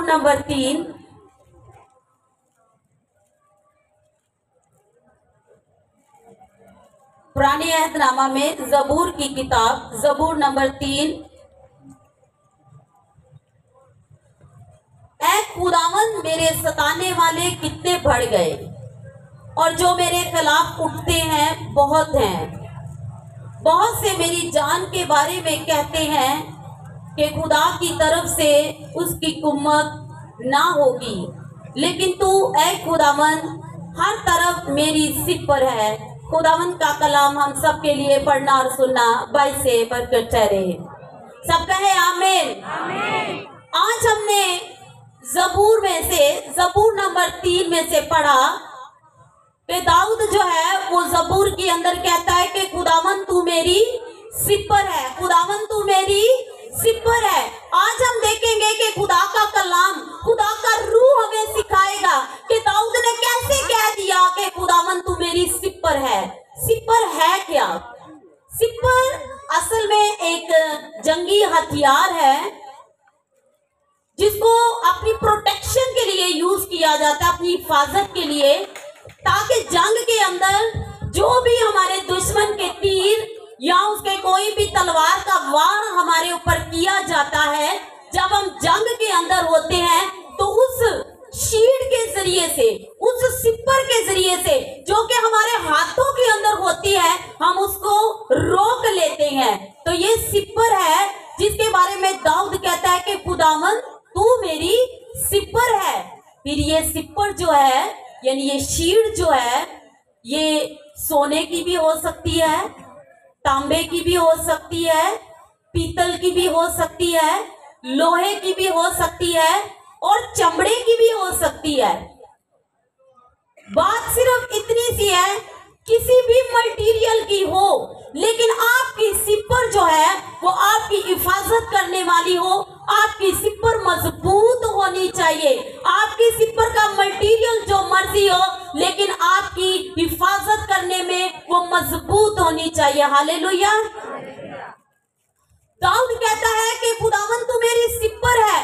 Number 3, पुराने अहदनामा में जबूर की किताब जबूर नंबर 3। ऐ खुदावंद मेरे सताने वाले कितने बढ़ गए और जो मेरे खिलाफ उठते हैं बहुत हैं। बहुत से मेरी जान के बारे में कहते हैं कि खुदा की तरफ से उसकी कुम्मत ना होगी, लेकिन तू ऐ खुदावंद हर तरफ मेरी सिर पर है। खुदावंद का कलाम हम सब के लिए पढ़ना और सुनना बाई से बरकत ठहरे। सब कहे आमीन। आज हमने जबूर में से जबूर नंबर 3 में से पढ़ा कि दाऊद जो है वो जबूर के अंदर कहता है कि खुदावंद तू मेरी सिपर है, खुदावंद तू मेरी सिपर है। आज हम देखेंगे कि खुदा का कलाम, खुदा का रूह हमें सिखाएगा कि दाऊद ने कैसे कह दिया कि खुदावंद तू मेरी सिपर है। सिपर है क्या? सिपर असल में एक जंगी हथियार है जिसको अपनी प्रोटेक्शन के लिए यूज किया जाता है, अपनी हिफाजत के लिए, ताकि जंग के अंदर जो भी हमारे दुश्मन के तीर या उसके कोई भी तलवार का वार हमारे ऊपर किया जाता है, जब हम जंग के अंदर होते हैं तो उस शील्ड के जरिए से, उस सिपर के जरिए से जो कि हमारे हाथों के अंदर होती है, हम उसको रोक लेते हैं। तो ये सिपर है जिसके बारे में दाऊद कहता है कि खुदावंद तू मेरी सिपर है। फिर ये सिपर जो है यानी ये शील्ड जो है ये सोने की भी हो सकती है, तांबे की भी हो सकती है, पीतल की भी हो सकती है, लोहे की भी हो सकती है और चमड़े की भी हो सकती है। बात सिर्फ इतनी सी है, किसी भी मटेरियल की हो, लेकिन आपकी सिपर जो है वो आपकी हिफाजत करने वाली हो। आपकी सिपर मजबूत होनी चाहिए। आपकी सिपर का मटेरियल जो मर्जी हो, लेकिन आपकी हिफाजत करने में वो मजबूत होनी चाहिए। हालेलुया। दाऊद कहता है कि खुदावंद तू मेरी सिपर है,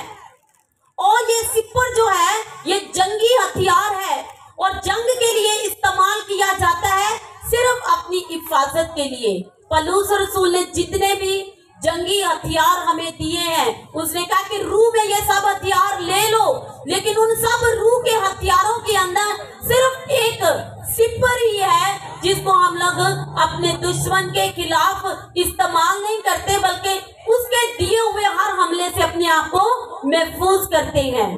और ये सिपर जो है ये जंगी हथियार है और जंग के लिए इस्तेमाल किया जाता है, सिर्फ अपनी हिफाजत के लिए। पौलुस रसूल ने जितने भी जंगी हथियार हमें दिए हैं, उसने कहा कि रूह में ये सब हथियार ले लो, लेकिन उन सब रूह के हथियारों के अंदर सिर्फ एक सिपर ही है जिसको हम लोग अपने दुश्मन के खिलाफ इस्तेमाल नहीं करते, बल्कि उसके दिए हुए हर हमले से अपने आप को महफूज करते हैं।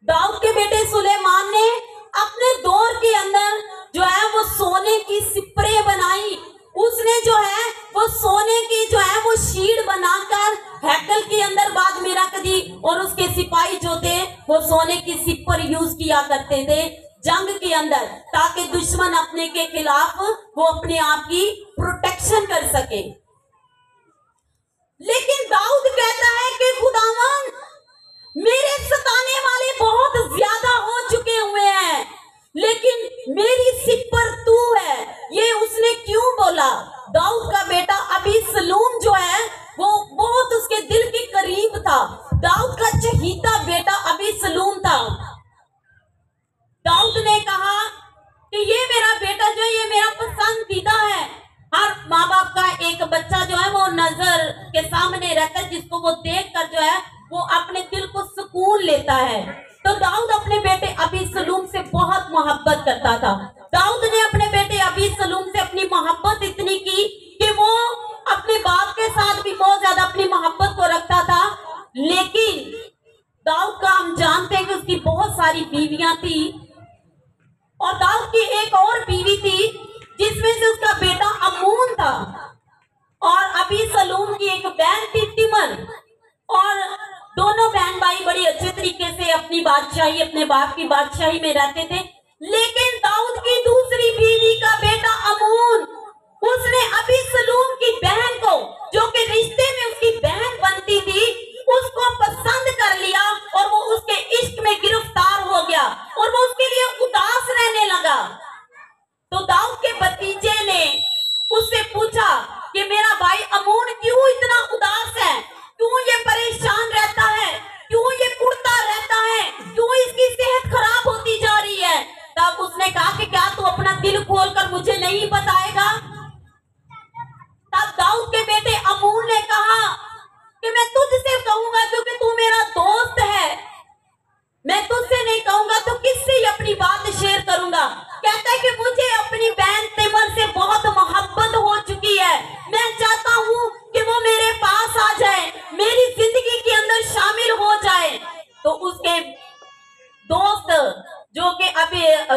दाऊद के बेटे सुलेमान ने अपने दौर के अंदर जो है वो सोने की सिपरें बनाई। उसने जो है वो सोने की जो है वो शील्ड बनाकर हैकल के अंदर बाद में रख दी, और उसके सिपाही जो थे वो सोने की सिपर यूज किया करते थे जंग के अंदर, ताकि दुश्मन अपने के खिलाफ वो अपने आप की प्रोटेक्शन कर सके। लेकिन दाऊद कहता है कि खुदावंद मेरे सताने वाले बहुत ज्यादा हो चुके हुए हैं, लेकिन मेरी सिपर तू है। ये उसने क्यों बोला? दाऊद का बेटा अबीसलूम जो है वो बहुत उसके दिल के करीब था। दाऊद का चहीता बेटा अबीसलूम था। दाऊद ने कहा कि ये मेरा बेटा जो है ये मेरा पसंदीदा है। हर माँ बाप का एक बच्चा जो है वो नजर के सामने रहता है, जिसको वो देखकर जो है वो अपने दिल को सुकून लेता है। तो दाऊद अपने बेटे अबीसलूम से बहुत मोहब्बत करता था। दाऊद ने अपने बेटे अबीसलूम से अपनी मोहब्बत इतनी की कि वो अपने बाप के साथ भी बहुत ज्यादा अपनी मोहब्बत को रखता था। लेकिन दाऊद का हम जानते हैं कि उसकी बहुत सारी बीवियां थी, और दाऊद की एक और बीवी थी जिसमें से उसका बेटा अमून था, और अबीसलूम की एक बहन थी तिमर, और दोनों बहन भाई बड़ी अच्छे तरीके से अपनी बादशाही, अपने बाप की बादशाही में रहते थे। लेकिन दाऊद की दूसरी बीवी का बेटा अमून, उसने अबीसलूम की बहन को, जो कि रिश्ते में उसकी बहन बनती थी, उसको पसंद कर लिया और वो उसके इश्क में गिरफ्तार हो गया और वो उसके लिए उदास रहने लगा। तो दाऊद के भतीजे ने उससे पूछा कि मेरा भाई अमून क्यों इतना उदास है, क्यों ये परेशान रहता है, क्यों ये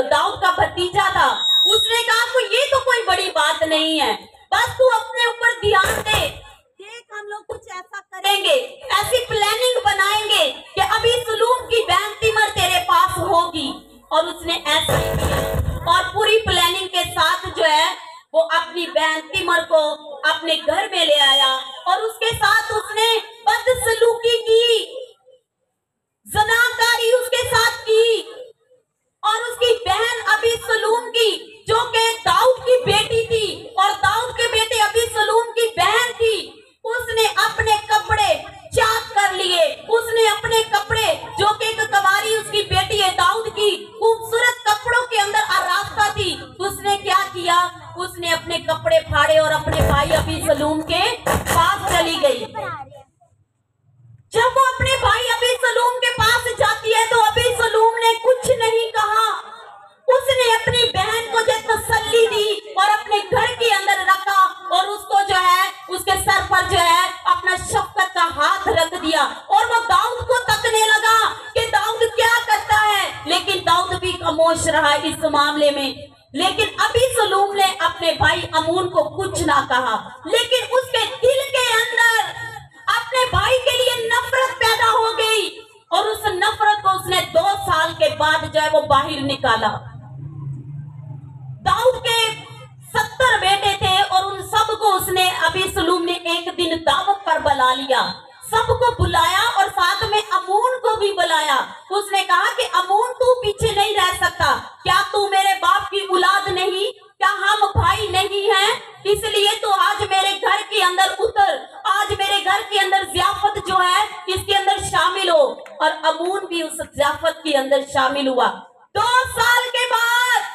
दाऊद का भतीजा था, उसने कहा को ये तो कोई बड़ी बात नहीं है, बस तू अपने ऊपर ध्यान दे, देख हम लोग कुछ ऐसा करेंगे, ऐसी प्लानिंग बनाएंगे कि अभी सलूम की बहन तिमर तेरे पास होगी। और उसने ऐसा ही किया और पूरी प्लानिंग के साथ जो है वो अपनी बहन तिमर को अपने घर में ले आया और उसके साथ उसने बदसलूकी की, ज़नाकारी उसके साथ की। और उसकी बहन अबीसलूम की, जो कि दाऊद की बेटी थी और दाऊद के बेटे अबीसलूम की बहन थी, उसने अपने कपड़े चाक कर लिए, उसने अपने कपड़े, जो कि एक कवारी उसकी बेटी है दाऊद की, खूबसूरत कपड़ों के अंदर आरास्ता थी, उसने क्या किया, उसने अपने कपड़े फाड़े और अपने भाई अबीसलूम के पास चली गई। जब वो अपने भाई अबीसलूम के पास जाती है तो अबीसलूम ने कुछ नहीं कहा, उसने अपनी बहन को जो तसल्ली दी और अपने घर के अंदर रखा और उसको जो है उसके सर पर जो है अपना शफकत का हाथ रख दिया और वो दाऊद को तकने लगा कि दाऊद क्या करता है, लेकिन दाऊद भी खामोश रहा इस मामले में। लेकिन अबीसलूम ने अपने भाई अमून को कुछ ना कहा, लेकिन उसके दिल के अंदर अपने भाई के लिए नफरत पैदा हो गई और उस नफरत को उसने 2 साल के बाद जो है वो बाहर निकाला। दाऊद के 70 बेटे थे और उन सबको उसने अबीसलूम ने एक दिन दावत पर बुला लिया, सबको बुलाया और साथ में अमून को भी बुलाया। उसने कहा कि अमून तू पीछे नहीं रह सकता, क्या तू मेरे बाप की औलाद नहीं, क्या हम भाई नहीं हैं, इसलिए तो आज मेरे घर के अंदर उतर, आज मेरे घर के अंदर ज़ियाफत जो है इसके अंदर शामिल हो। और अमून भी उस ज़ियाफत के अंदर शामिल हुआ। 2 साल के बाद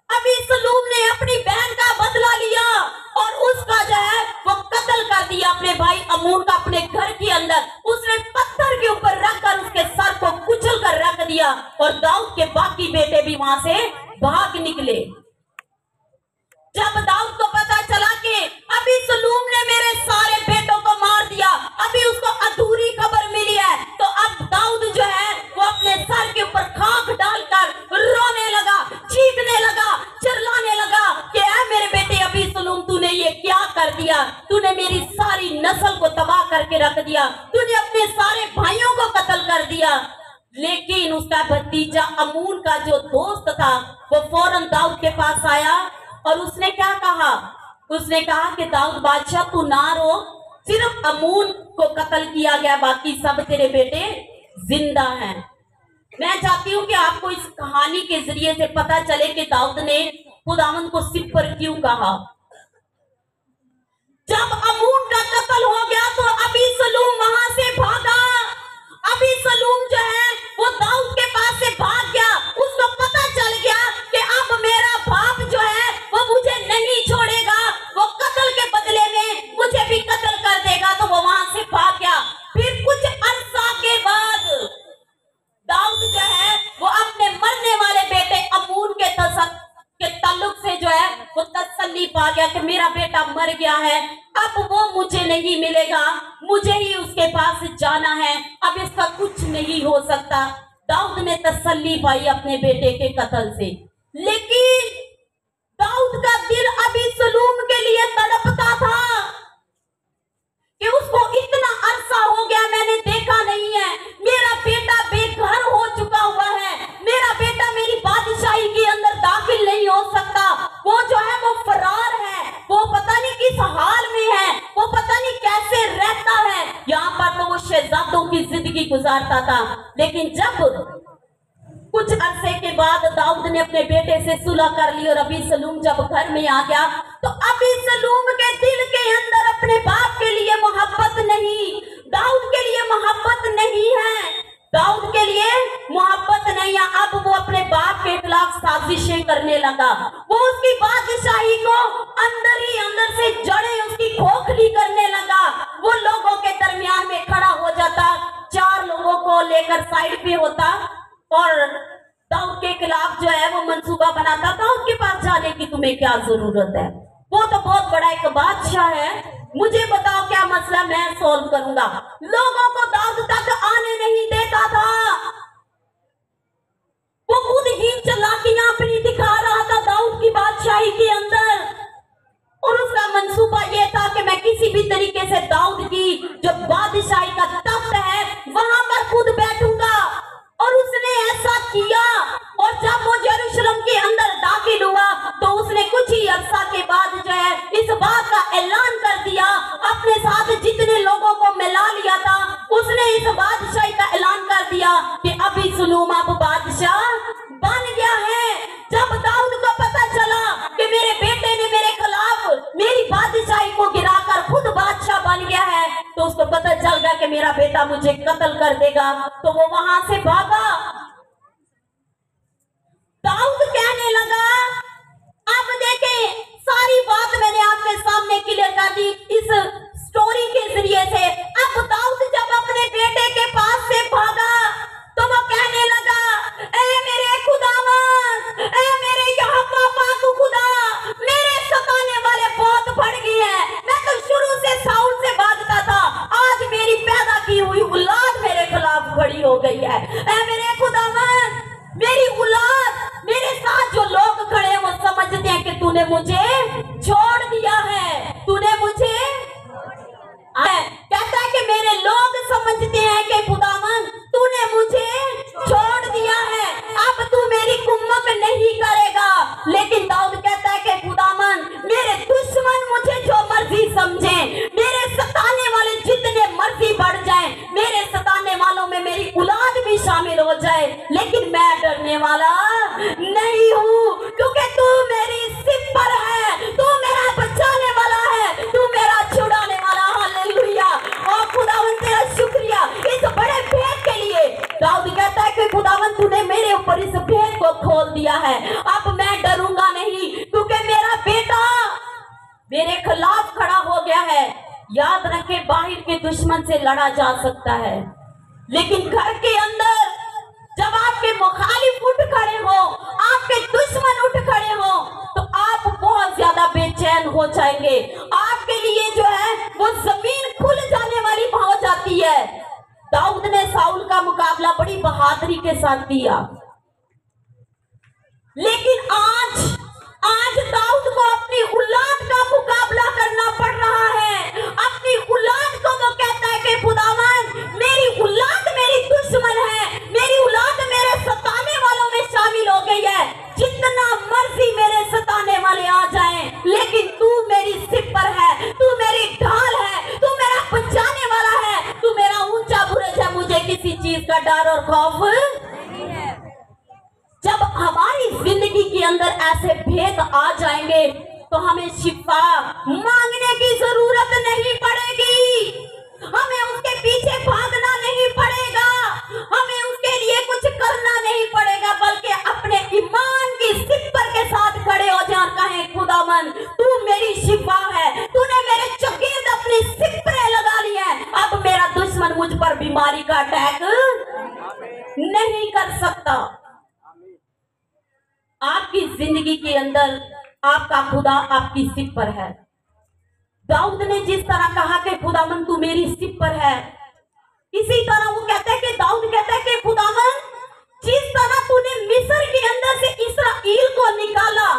अबीसलूम ने अपनी बहन का बदला लिया और उसका जो है वो कत्ल कर दिया अपने भाई अमून का अपने घर के अंदर। उसने पत्थर के ऊपर रखकर उसके सर को कुचल कर रख दिया और दाऊद के बाकी बेटे भी वहां से भाग निकले। जब दाऊद को पता चला कि अबीसलूम ने मेरे सारे बेटों को मार दिया, अभी उसको अधूरी खबर मिली है, तो अब दाऊद जो है वो अपने सर के ऊपर खाक डालकर रोने लगा, चीखने लगा, चिल्लाने लगा कि ऐ मेरे बेटे अबीसलूम तूने ये क्या कर दिया, तूने मेरी सारी नस्ल को तबाह करके रख दिया, तूने अपने सारे भाइयों को कत्ल कर दिया। लेकिन उसका भतीजा अमून का जो दोस्त था वो फौरन दाऊद के पास आया और उसने क्या कहा, उसने कहा कि दाऊद बादशाह तू ना रो, सिर्फ अमून को कत्ल किया गया, बाकी सब तेरे बेटे जिंदा हैं। मैं चाहती हूँ कि आपको इस कहानी के जरिए से पता चले कि दाऊद ने खुदावंद को सिर पर क्यों कहा। जब अमून का कत्ल हो गया तो अबीसलूम वहां से भागा। अबीसलूम जो है वो दाऊद के पास से भाग गया, उसको पता चल गया कि अब मेरा बाप जो है वो मुझे नहीं छोड़ेगा, वो कत्ल के बदले में मुझे भी कत्ल कर देगा, तो वो वहां से भाग गया। फिर कुछ अरसा के बाद दाऊद जो है वो अपने मरने वाले बेटे अमून के ताल्लुक से जो है वो तसल्ली पा गया कि मेरा बेटा मर गया है, अब वो मुझे नहीं मिलेगा, मुझे ही उसके पास जाना है, अब इसका कुछ नहीं हो सकता। दाऊद ने तसल्ली पाई अपने बेटे के कत्ल से, लेकिन दाऊद का दिल अबीसलूम के लिए तड़पता था कि उसको इतना अरसा हो गया मैंने देखा नहीं है, मेरा बेटा बेघर हो चुका हुआ है, मेरा बेटा मेरी बादशाही के अंदर दाखिल नहीं हो सकता, वो जो है वो फरार है, वो पता नहीं किस हाल में है, वो पता नहीं कैसे रहता है। यहाँ पर तो वो शहजादों की जिंदगी गुजारता था। लेकिन जब कुछ अरसे के बाद दाऊद ने अपने बेटे से सुलह कर ली और अबीसलूम जब घर में आ गया तो अबीसलूम के दिल के अंदर अपने बाप के लिए मोहब्बत नहीं, दाऊद के लिए मोहब्बत नहीं है, दाऊद के लिए मोहब्बत नहीं है। अब वो अपने बाप के खिलाफ साजिशें करने लगा, वो उसकी बादशाही को अंदर ही अंदर से जड़ें उसकी खोखली करने लगा, वो लोगों के दरमियान में खड़ा हो जाता, 4 लोगों को लेकर साइड पे होता और दाऊद के खिलाफ जो है वो मंसूबा बनाता, दाऊद के पास जाने की तुम्हें क्या जरूरत है, वो तो बहुत बड़ा एक बादशाह है, मुझे बताओ क्या मसला, मैं सॉल्व करूंगा। लोगों को दाऊद तक आने नहीं देता था, वो खुद ही चालाकियां दिया कि अभी सुलूम अब बादशाह बन गया है। जब दाऊद को पता चला कि मेरे बेटे ने मेरे खिलाफ मेरी बादशाही को गिराकर खुद बादशाह बन गया है, तो उसको पता चल गया कि मेरा बेटा मुझे कत्ल कर देगा, तो वो वहां से भागा। दाऊद कहने लगा, अब देखें सारी बात मैंने आपके सामने क्लियर कर दी इस स्टोरी के जरिए से। अब दाऊद जब अपने बेटे के पास से भागा तो वो कहने लगा, ए मेरे खुदावन, ए मेरे यहोवा पाक खुदा, मेरे सताने वाले बहुत बढ़ गए हैं। मैं तो शुरू से साउल से भागता था, आज मेरी पैदा की हुई औलाद मेरे खिलाफ खड़ी हो गई है। ए मेरे खुदावन, मेरी औलाद, मेरे साथ जो लोग खड़े हैं वो समझते हैं कि तूने मुझे छोड़ दिया है, तूने मुझे कहता है कि मेरे लोग समझते हैं कि खुदावन तूने मुझे छोड़ दिया है, अब तू मेरी कुम्मत नहीं करेगा। लेकिन दाऊद कहता है कि खुदावन मेरे दुश्मन मुझे जो मर्जी समझे, मेरे सताने वाले जितने मर्जी बढ़ जाए, मेरे सताने वालों में मेरी औलाद भी शामिल हो जाए, लेकिन मैं डरने वाला नहीं हूँ, क्योंकि तू मेरी सिपर है, तू मेरा बचाने वाला है, तू मेरा छुड़ाने वाला। हालेलुया। और खुदावन तेरा शुक्रिया इस बड़े भेद के लिए। दाऊद कहता है कि खुदावन तूने मेरे ऊपर इस भेद को खोल दिया है, अब मैं डरूंगा नहीं, क्योंकि मेरा बेटा मेरे खिलाफ खड़ा हो गया है। याद रखे, बाहर के दुश्मन से लड़ा जा सकता है, लेकिन घर के अंदर जब आपके मुखालिफ उठ खड़े हो, आपके दुश्मन उठ खड़े हो, तो आप बहुत ज्यादा बेचैन हो जाएंगे। आपके लिए जो है वो जमीन खुल जाने वाली हो जाती है। दाऊद ने साउल का मुकाबला बड़ी बहादुरी के साथ किया, लेकिन आज दाऊद को अपनी औलाद का मुकाबला करना पड़ रहा है। अपनी औलाद को वो कहता है कि खुदावन मेरी औलाद मेरी दुश्मन है, मेरी औलाद मेरे सताने वालों में शामिल हो गई है। जितना मर्जी मेरे सताने वाले आ जाएं, लेकिन तू मेरी सिपर है, तू मेरी ढाल है, तू मेरा बचाने वाला है, तू मेरा ऊंचा बुरुज है, मुझे किसी चीज का डर और खौफ नहीं है। जब हमारी जिंदगी के अंदर ऐसे भेद आ जाएंगे तो हमें शिफा मांगने की जरूरत नहीं पड़ेगी, हमें उसके पीछे भागना नहीं पड़ेगा, हमें उसके लिए कुछ करना नहीं पड़ेगा, बल्कि अपने ईमान की सिपर के साथ खड़े हो जाए और कहें खुदावन तू मेरी शिफा है, तूने मेरे चकीद अपनी सिपरें लगा ली है, अब मेरा दुश्मन मुझ पर बीमारी का अटैक नहीं कर सकता। आपकी जिंदगी के अंदर आपका खुदा आपकी सिपर है। दाऊद ने जिस तरह कहा कि खुदावन तू मेरी सिपर है, इसी तरह वो कहता है कि दाऊद कहता है कि खुदावन जिस तरह तूने मिस्र के अंदर से इस्राएल को निकाला,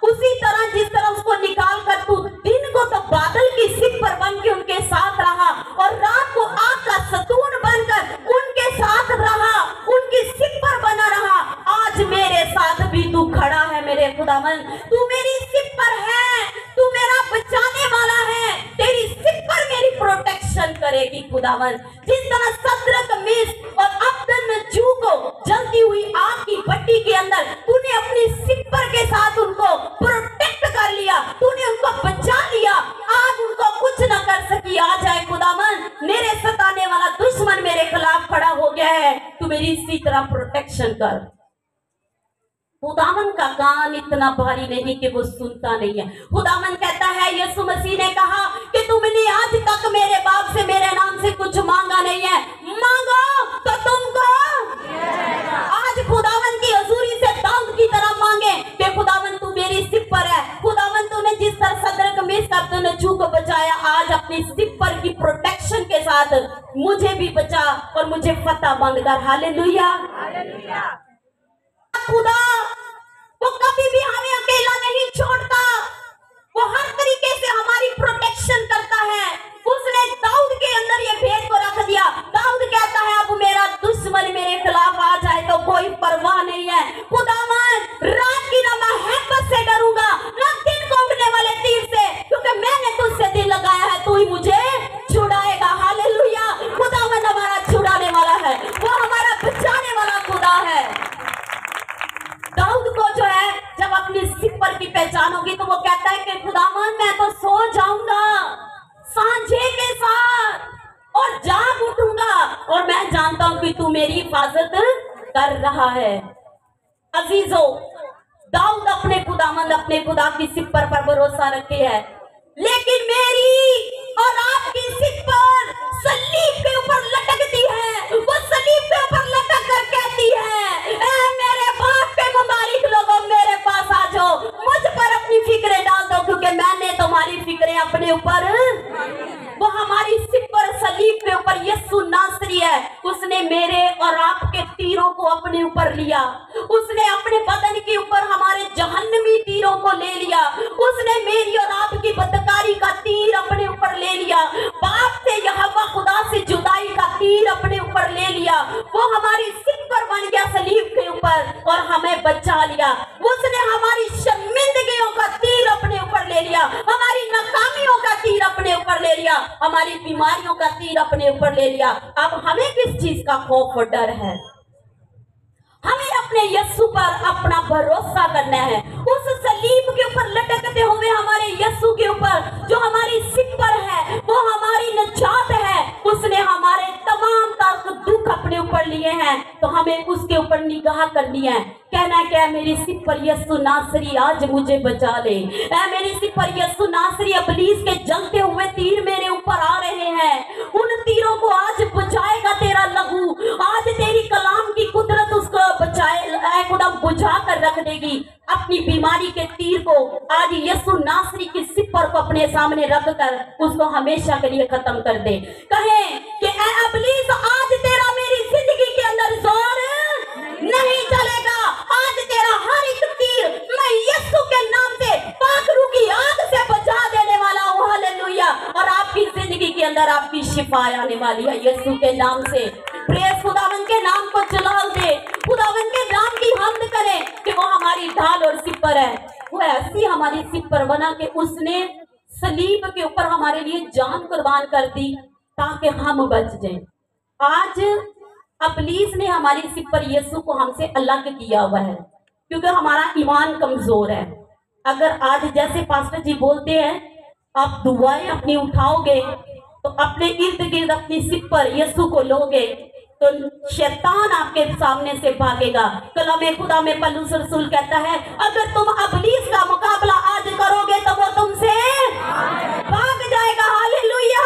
उसी तरह जिस तरह उसको निकाल कर तू दिन को तो बादल की सिपर बन के उनके साथ रहा और रात को आग का सतून बनकर उनके साथ रहा, उनकी सिपर बना रहा, आज मेरे साथ भी तू खड़ा है। मेरे खुदावन तू मेरी सिपर है, तू मेरा बचाने वाला है, तेरी सिपर मेरी प्रोटेक्शन करेगी। खुदावन जिस तरह सदरक मिस्र और अब्दनजू को जलती हुई आग की भट्टी के अंदर तूने अपनी सिपर के साथ उनको प्रोटेक्ट कर लिया, तूने उनको बचा लिया, आग उनको कुछ न कर सकी। आ जाए खुदावन मेरे सताने वाला दुश्मन मेरे खिलाफ खड़ा हो गया है, तू मेरी इसी तरह प्रोटेक्शन कर। खुदावन का कान इतना भारी नहीं कि वो सुनता नहीं है। खुदावन कहता है, यीशु मसीह ने कहा कि तुमने आज तक मेरे बाप से मेरे नाम से कुछ मांगा नहीं है, मांगो तो तुमको आज खुदावन की हजूरी से दाऊद की तरह मांगे कि खुदावन तू मेरी सिपर है। खुदावन तूने जिस तरह सदरक मिस्र अब्दनजू को बचाया, आज अपनी सिपर की प्रोटेक्शन के साथ मुझे भी बचा और मुझे फतह बंद कर। हालेलुया। खुदा वो कभी भी हमें अकेला नहीं छोड़ता, वो हर तरीके से हमारी प्रोटेक्शन करता है। उसने दाऊद के अंदर ये भेद को रख दिया। दाऊद कहता है अब मेरा दुश्मन मेरे खिलाफ आ जाए तो कोई परवाह नहीं है। खुदावन रात की ना मैं हिम्मत से डरूंगा, ना दिन को उठने वाले तीर से, क्योंकि मैंने तुझसे दिल लगाया है, तू ही मुझे छुड़ाएगा। हालेलुया। खुदावन हमारा छुड़ाने वाला है, वो हमारा बच्चा क्योंकि तू मेरी हिफाजत कर रहा है। अजीजों, दाऊद अपने खुदावंद अपने खुदा की सिपर पर भरोसा रखे है, लेकिन मेरी और आपकी सिपर सलीब के ऊपर लटकती है। वो सलीब के ऊपर लटक कर कहती है, ए मेरे बाप के मुबारक लोगों, मेरे पास आ जाओ, मुझ पर अपनी फिक्रें डाल दो, क्योंकि मैंने तुम्हारी फिक्रें अपने ऊपर। वो हमारी सिपर सलीब के ऊपर यीशु नासरी है। उसने मेरे और आपके तीरों को अपने ऊपर लिया। उसने अपने बदन के ऊपर हमारे जहन्नमी तीरों को ले लिया। उसने मेरी और आपकी बदकारी का तीर अपने ऊपर ले लिया। बाप से यहोवा खुदा से जुदाई का तीर अपने ऊपर ले लिया। वो हमारी सिपर बन गया सलीब के ऊपर और हमें बचा लिया। उसने हमारी शर्मिंदगियों का तीर अपने ऊपर ले लिया, हमारी नाकामियों का तीर अपने ऊपर ले लिया, हमारी बीमारियों का तीर अपने ऊपर ले लिया। अब हमें किस चीज का खौफ और डर है? हमें अपने यीशु पर अपना भरोसा करना है। उस सलीब के ऊपर लटकते हुए हमारे यीशु के ऊपर जो हमारी सिपर है, वो हमारी निजात है। उसने हमारे तमाम दुख अपने ऊपर लिए हैं, तो हमें उसके ऊपर निगाह करनी है। कहना क्या? मेरी सिपर यीशु नासरी आज मुझे बचा ले। ऐ मेरी सिपर यीशु नासरी, इब्लीस के जलते हुए तीर मेरे ऊपर आ रहे हैं, उन तीरों को आज बचाएगा तेरा लहू। आज तेरी कलाम की कुदरत उसको बचाए, खुदा बुझा कर रख देगी। अपनी बीमारी के तीर को आज यीशु नासरी की सिपर को अपने सामने रख कर उसको हमेशा के लिए खत्म कर दे। कहें कि ऐ इब्लीस, आज तेरा मेरी जिंदगी के अंदर जोर नहीं चलेगा। आज तेरा हर एक तीर मैं यीशु के नाम से पाखरू की आग से बचा देने वाला हूँ। हालेलुया। और आपकी जिंदगी के अंदर आपकी शिफा आने वाली है यीशु के नाम से। प्रेस खुदावन के नाम को जलाल दे, खुदावन के नाम की हमद करें कि वो हमारी ढाल और सिपर है। वो ऐसी हमारी सिपर बना के उसने सलीब के ऊपर हमारे लिए जान कुर्बान कर दी ताकि हम बच जाएं। आज इब्लीस ने हमारी सिपर यीशु को हमसे अलग किया हुआ है क्योंकि हमारा ईमान कमजोर है। अगर आज जैसे पास्टर जी बोलते हैं आप दुआएं अपनी उठाओगे तो अपने इर्द गिर्द अपनी सिपर यीशु को लोगे तो शैतान आपके सामने से भागेगा। कलामे खुदा में पौलुस रसूल कहता है, अगर तुम इब्लीस का मुकाबला आज करोगे तो वो तुमसे भाग जाएगा। हालेलुया।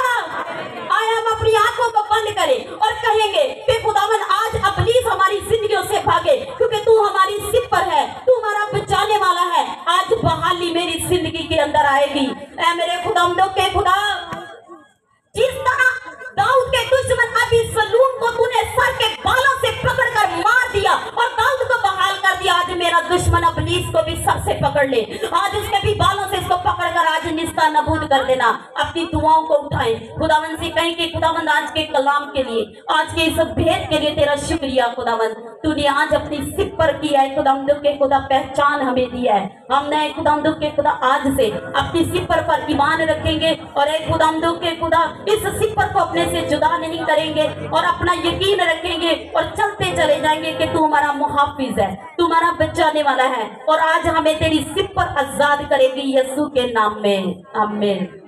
आए हम अपनी आंखों को बंद करें और कहेंगे कि खुदावन आज इब्लीस हमारी जिंदगियों से भागे, क्योंकि तू हमारी सिपर है, तू हमारा बचाने वाला है। आज बहाली मेरी जिंदगी के अंदर आएगी। ऐ मेरे खुदावंदों के खुदा, जिस तरह दाऊद के दुश्मन अबीसलूम को तूने सर के बालों से पकड़कर मार दिया और दाऊद को बहाल कर दिया, आज मेरा दुश्मन इब्लीस को भी सर से पकड़ ले। आज उसके भी बालों से इसको पकड़कर आज निस्ता नबूद कर देना। अपनी दुआओं को उठाएं, खुदावंद से कहें कि खुदावंद आज के कलाम के लिए, आज के इस भेद के लिए तेरा शुक्रिया खुदावंद, तूने आज अपनी सिपर की है खुदावंद के खुदा पहचान हमें दी है। हमने खुदावंद के खुदा आज से अपनी सिपर पर ईमान रखेंगे और एक खुदावंद के खुदा इस सिपर को अपने से जुदा नहीं करेंगे और अपना यकीन रखेंगे और चलते चले जाएंगे कि तू हमारा मुहाफिज है, तू हमारा बचाने वाला है। और आज हमें तेरी सिपर आजाद करेगी यीशु के नाम में। आमीन।